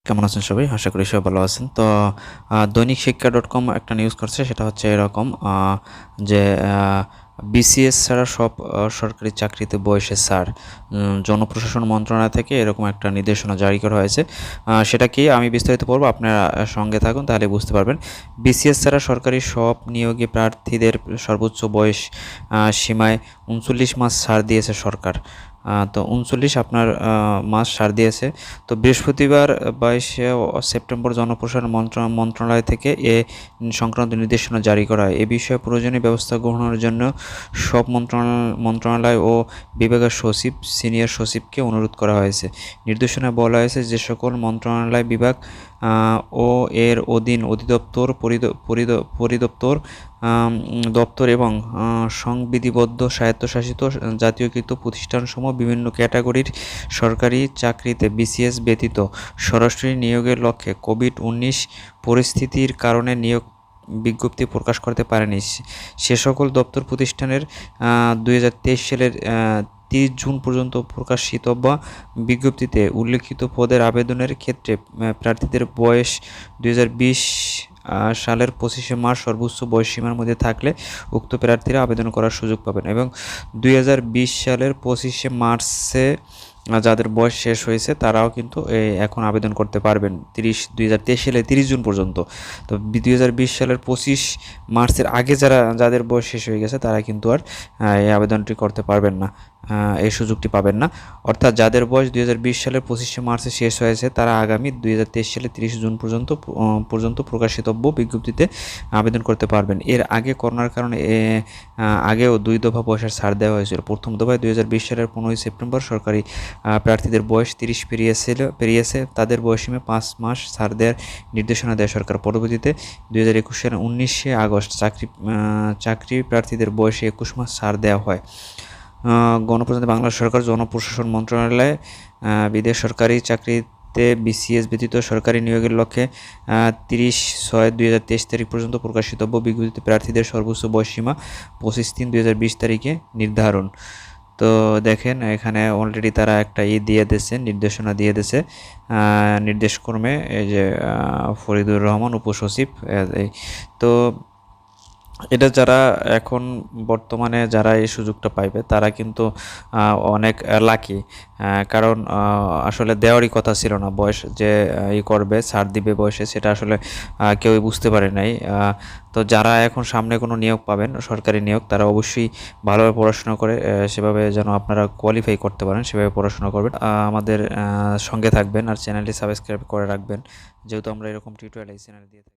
কেমন আছেন সবাই? আশা করি সবাই ভালো আছেন। তো দৈনিক শিক্ষা .com একটা নিউজ করছে, সেটা হচ্ছে এরকম যে বিসিএস ছাড়া সব সরকারি চাকরিতে বয়সে ছাড়। জনপ্রশাসন মন্ত্রণালয় থেকে এরকম একটা নির্দেশনা জারি করা হয়েছে। সেটা কি আমি বিস্তারিত পড়ব, আপনারা সঙ্গে থাকুন তাহলে বুঝতে পারবেন। বিসিএস ছাড়া সরকারি সব নিয়োগে প্রার্থীদের সর্বোচ্চ বয়স সীমায় 39 মাস ছাড় দিয়েছে সরকার। তো 39 আপনার মাস ছাড় দিয়েছে। তো বৃহস্পতিবার 22শে সেপ্টেম্বর জনপ্রশাসন মন্ত্রণালয় থেকে এ সংক্রান্ত নির্দেশনা জারি করা হয়। এ বিষয়ে প্রয়োজনীয় ব্যবস্থা গ্রহণের জন্য সব মন্ত্রণালয় ও বিভাগের সচিব, সিনিয়র সচিবকে অনুরোধ করা হয়েছে। নির্দেশনায় বলা হয়েছে যে সকল মন্ত্রণালয়, বিভাগ ও এর অধীন অধিদপ্তর, পরিদপ্তর, দপ্তর এবং সংবিধিবদ্ধ স্বায়ত্তশাসিত জাতীয়কৃত প্রতিষ্ঠানসমূহ বিভিন্ন ক্যাটাগরির সরকারি চাকরিতে বিসিএস ব্যতীত সরাসরি নিয়োগের লক্ষ্যে কোভিড-19 পরিস্থিতির কারণে নিয়োগ বিজ্ঞপ্তি প্রকাশ করতে পারেনি সে সকল দপ্তর প্রতিষ্ঠানের 2023 সালের 30 জুন পর্যন্ত প্রকাশিত বা বিজ্ঞপ্তিতে উল্লেখিত পদের আবেদনের ক্ষেত্রে প্রার্থীদের বয়স 2020 সালের 25শে মার্চ সর্বোচ্চ বয়সসীমার মধ্যে থাকলে উক্ত প্রার্থীরা আবেদন করার সুযোগ পাবেন এবং 2020 সালের 25শে মার্চে যাদের বয়স শেষ হয়েছে তারাও কিন্তু এখন আবেদন করতে পারবেন 2023 সালে 30 জুন পর্যন্ত। তো 2020 সালের 25 মার্চের আগে যাদের বয়স শেষ হয়ে গেছে তারা কিন্তু আর এই আবেদনটি করতে পারবেন না, এই সুযোগটি পাবেন না। অর্থাৎ যাদের বয়স 2020 সালের 25শে মার্চে শেষ হয়েছে তারা আগামী 2023 সালের 30 জুন পর্যন্ত প্রকাশিতব্য বিজ্ঞপ্তিতে আবেদন করতে পারবেন। এর আগে করোনার কারণে আগেও 2 দফা বয়সের ছাড় দেওয়া হয়েছিল। প্রথম দফায় 2020 সালের 15 সেপ্টেম্বর সরকারি প্রার্থীদের বয়স 30 পেরিয়েছে তাদের বয়সসীমা 5 মাস ছাড় দেওয়ার নির্দেশনা দেয় সরকার। পরবর্তীতে 2021 সালের 19শে আগস্ট চাকরি প্রার্থীদের বয়সে 21 মাস ছাড় দেওয়া হয়। গণপ্রজাতন্ত্রী বাংলাদেশ সরকার জনপ্রশাসন মন্ত্রণালয় বিদেশ সরকারি চাকরিতে বিসিএস ব্যতীত সরকারি নিয়োগের লক্ষ্যে 30/6/2023 তারিখ পর্যন্ত প্রকাশিতব্য বিজ্ঞপ্তিতে প্রার্থীদের সর্বোচ্চ বয়সসীমা 25/3/2020 তারিখে নির্ধারণ। তো দেখেন এখানে অলরেডি তারা একটা নির্দেশনা দিয়ে দিয়েছে নির্দেশক্রমে, এই যে ফরিদুর রহমান উপসচিব। তো এটা যারা এখন বর্তমানে যারা এই সুযোগটা পাইবে তারা কিন্তু অনেক লাকি, কারণ আসলে দেওয়ারই কথা ছিল না। বয়স যে করবে, ছাড় দিবে বয়সে, সেটা আসলে কেউই বুঝতে পারে নাই। তো যারা এখন সামনে কোনো নিয়োগ পাবেন, সরকারি নিয়োগ, তারা অবশ্যই ভালোভাবে পড়াশোনা করে সেভাবে যেন আপনারা কোয়ালিফাই করতে পারেন, সেভাবে পড়াশোনা করবেন। আমাদের সঙ্গে থাকবেন আর চ্যানেলটি সাবস্ক্রাইব করে রাখবেন, যেহেতু আমরা এরকম টিউটোরিয়াল এই চ্যানেলে দিয়ে থাকি।